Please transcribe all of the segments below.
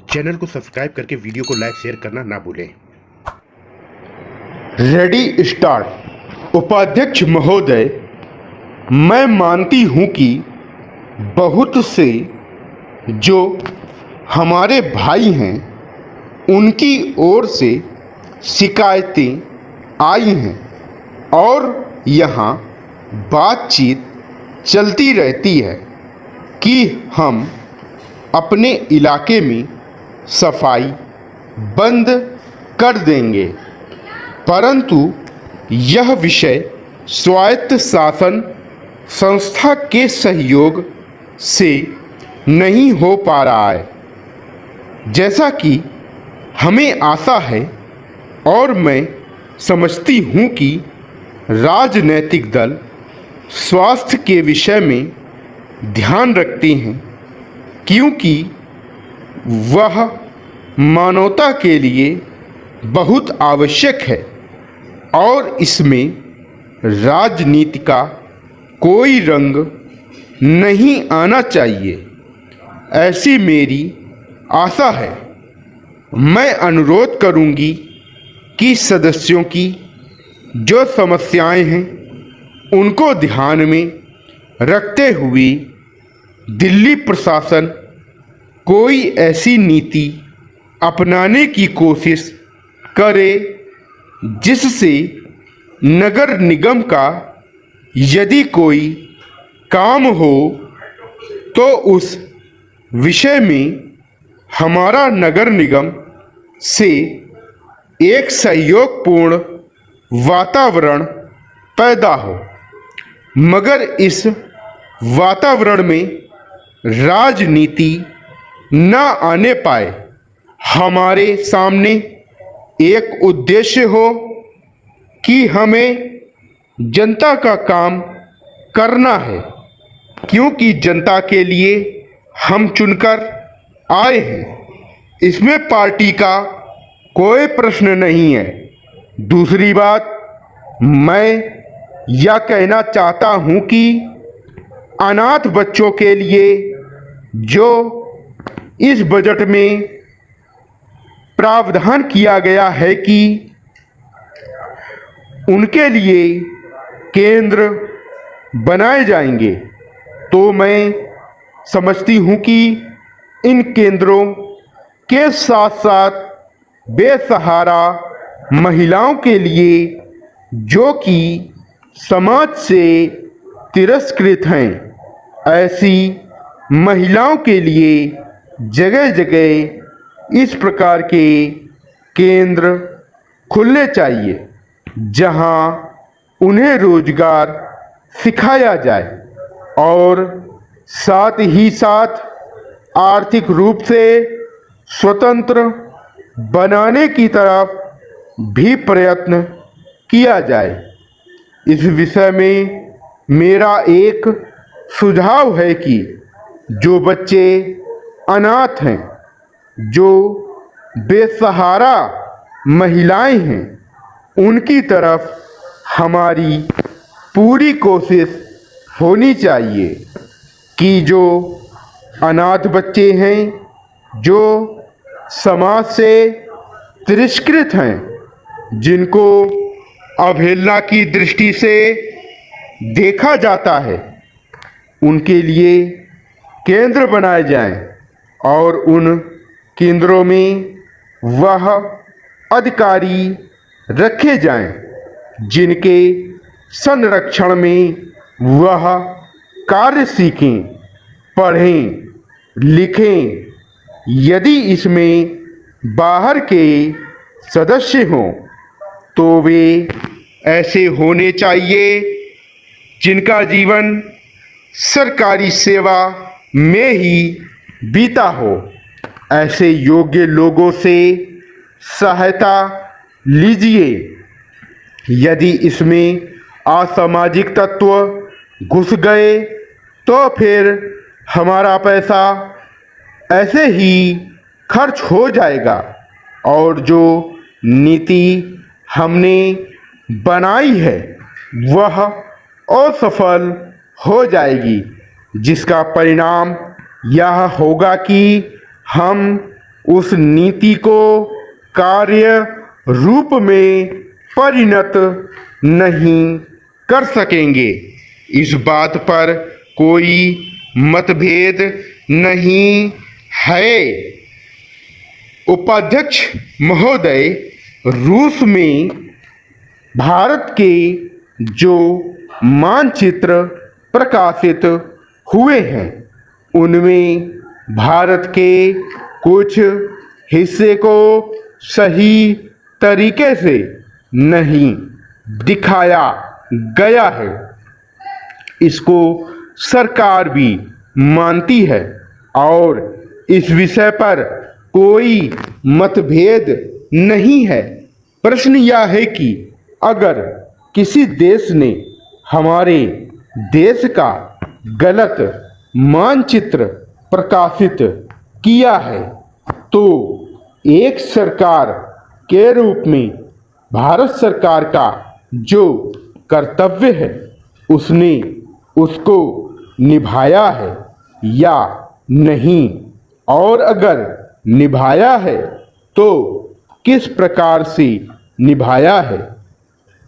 Channel को subscribe करके video को लाइक शेयर करना ना भूलें। Ready start. उपाध्यक्ष महोदय, मैं मानती हूं कि बहुत से जो हमारे भाई हैं उनकी ओर से शिकायतें आई हैं और यहाँ बातचीत चलती रहती है कि हम अपने इलाके में सफाई बंद कर देंगे, परंतु यह विषय स्वायत्त शासन संस्था के सहयोग से नहीं हो पा रहा है। जैसा कि हमें आशा है और मैं समझती हूँ कि राजनीतिक दल स्वास्थ्य के विषय में ध्यान रखते हैं, क्योंकि वह मानवता के लिए बहुत आवश्यक है और इसमें राजनीति का कोई रंग नहीं आना चाहिए, ऐसी मेरी आशा है। मैं अनुरोध करूंगी कि सदस्यों की जो समस्याएं हैं उनको ध्यान में रखते हुए दिल्ली प्रशासन कोई ऐसी नीति अपनाने की कोशिश करे जिससे नगर निगम का यदि कोई काम हो तो उस विषय में हमारा नगर निगम से एक सहयोगपूर्ण वातावरण पैदा हो, मगर इस वातावरण में राजनीति न आने पाए। हमारे सामने एक उद्देश्य हो कि हमें जनता का काम करना है, क्योंकि जनता के लिए हम चुनकर आए हैं। इसमें पार्टी का कोई प्रश्न नहीं है। दूसरी बात, मैं यह कहना चाहता हूं कि अनाथ बच्चों के लिए जो इस बजट में प्रावधान किया गया है कि उनके लिए केंद्र बनाए जाएंगे, तो मैं समझती हूं कि इन केंद्रों के साथ साथ बेसहारा महिलाओं के लिए जो कि समाज से तिरस्कृत हैं, ऐसी महिलाओं के लिए जगह जगह इस प्रकार के केंद्र खुलने चाहिए, जहां उन्हें रोजगार सिखाया जाए और साथ ही साथ आर्थिक रूप से स्वतंत्र बनाने की तरफ भी प्रयत्न किया जाए। इस विषय में मेरा एक सुझाव है कि जो बच्चे अनाथ हैं, जो बेसहारा महिलाएं हैं, उनकी तरफ हमारी पूरी कोशिश होनी चाहिए कि जो अनाथ बच्चे हैं, जो समाज से तिरस्कृत हैं, जिनको अवहेलना की दृष्टि से देखा जाता है, उनके लिए केंद्र बनाए जाएं और उन केंद्रों में वह अधिकारी रखे जाएं जिनके संरक्षण में वह कार्य सीखें, पढ़ें, लिखें। यदि इसमें बाहर के सदस्य हों तो वे ऐसे होने चाहिए जिनका जीवन सरकारी सेवा में ही बीता हो। ऐसे योग्य लोगों से सहायता लीजिए। यदि इसमें असामाजिक तत्व घुस गए तो फिर हमारा पैसा ऐसे ही खर्च हो जाएगा और जो नीति हमने बनाई है वह असफल हो जाएगी, जिसका परिणाम यह होगा कि हम उस नीति को कार्य रूप में परिणत नहीं कर सकेंगे। इस बात पर कोई मतभेद नहीं है। उपाध्यक्ष महोदय, रूस में भारत के जो मानचित्र प्रकाशित हुए हैं उनमें भारत के कुछ हिस्से को सही तरीके से नहीं दिखाया गया है। इसको सरकार भी मानती है और इस विषय पर कोई मतभेद नहीं है। प्रश्न यह है कि अगर किसी देश ने हमारे देश का गलत मानचित्र प्रकाशित किया है तो एक सरकार के रूप में भारत सरकार का जो कर्तव्य है उसने उसको निभाया है या नहीं, और अगर निभाया है तो किस प्रकार से निभाया है।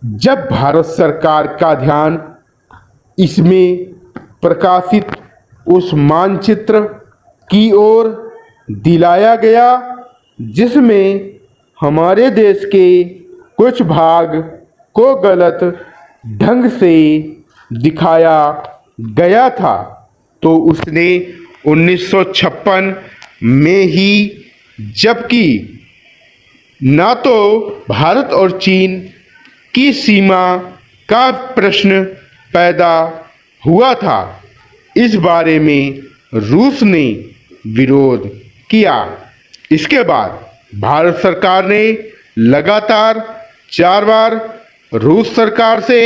जब भारत सरकार का ध्यान इसमें प्रकाशित उस मानचित्र की ओर दिलाया गया जिसमें हमारे देश के कुछ भाग को गलत ढंग से दिखाया गया था, तो उसने 1956 में ही, जबकि ना तो भारत और चीन की सीमा का प्रश्न पैदा हुआ था, इस बारे में रूस ने विरोध किया। इसके बाद भारत सरकार ने लगातार 4 बार रूस सरकार से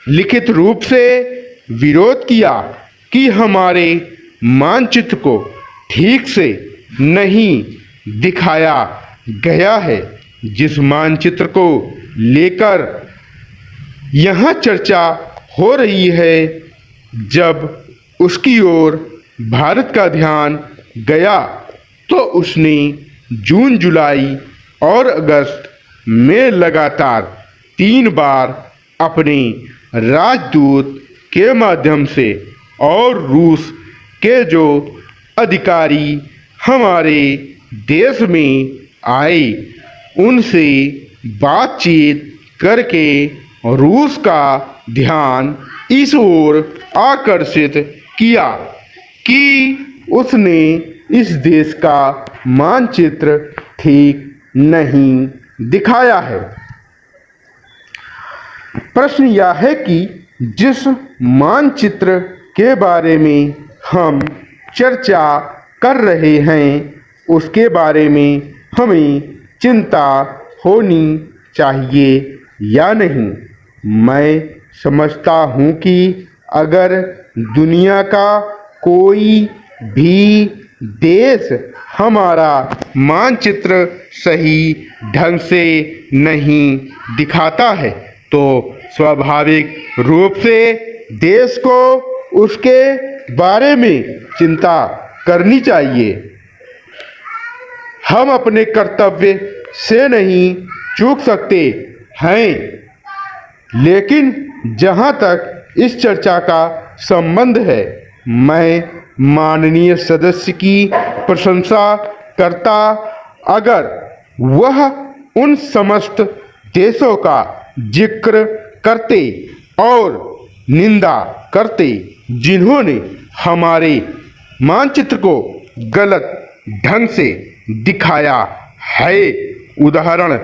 लिखित रूप से विरोध किया कि हमारे मानचित्र को ठीक से नहीं दिखाया गया है। जिस मानचित्र को लेकर यहाँ चर्चा हो रही है, जब उसकी ओर भारत का ध्यान गया तो उसने जून, जुलाई और अगस्त में लगातार 3 बार अपने राजदूत के माध्यम से और रूस के जो अधिकारी हमारे देश में आए उनसे बातचीत करके रूस का ध्यान इस ओर आकर्षित किया कि उसने इस देश का मानचित्र ठीक नहीं दिखाया है। प्रश्न यह है कि जिस मानचित्र के बारे में हम चर्चा कर रहे हैं उसके बारे में हमें चिंता होनी चाहिए या नहीं। मैं समझता हूँ कि अगर दुनिया का कोई भी देश हमारा मानचित्र सही ढंग से नहीं दिखाता है तो स्वाभाविक रूप से देश को उसके बारे में चिंता करनी चाहिए। हम अपने कर्तव्य से नहीं चूक सकते हैं, लेकिन जहाँ तक इस चर्चा का संबंध है, मैं माननीय सदस्य की प्रशंसा करता अगर वह उन समस्त देशों का जिक्र करते और निंदा करते जिन्होंने हमारे मानचित्र को गलत ढंग से दिखाया है। उदाहरण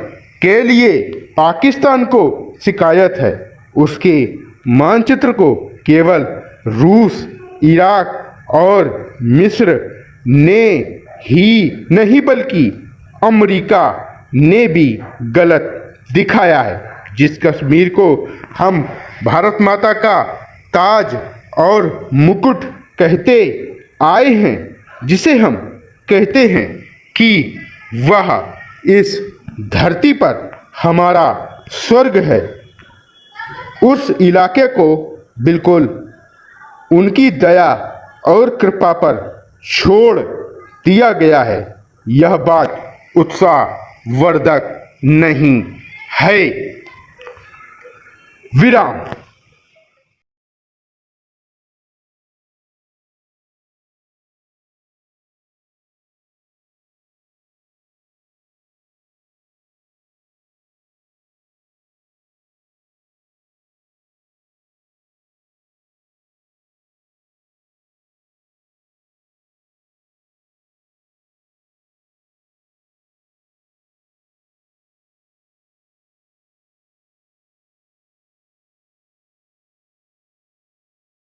के लिए पाकिस्तान को शिकायत है उसके मानचित्र को केवल रूस, इराक और मिस्र ने ही नहीं बल्कि अमेरिका ने भी गलत दिखाया है। जिस कश्मीर को हम भारत माता का ताज और मुकुट कहते आए हैं, जिसे हम कहते हैं कि वह इस धरती पर हमारा स्वर्ग है, उस इलाके को बिल्कुल उनकी दया और कृपा पर छोड़ दिया गया है। यह बात उत्साहवर्धक नहीं है। विराम।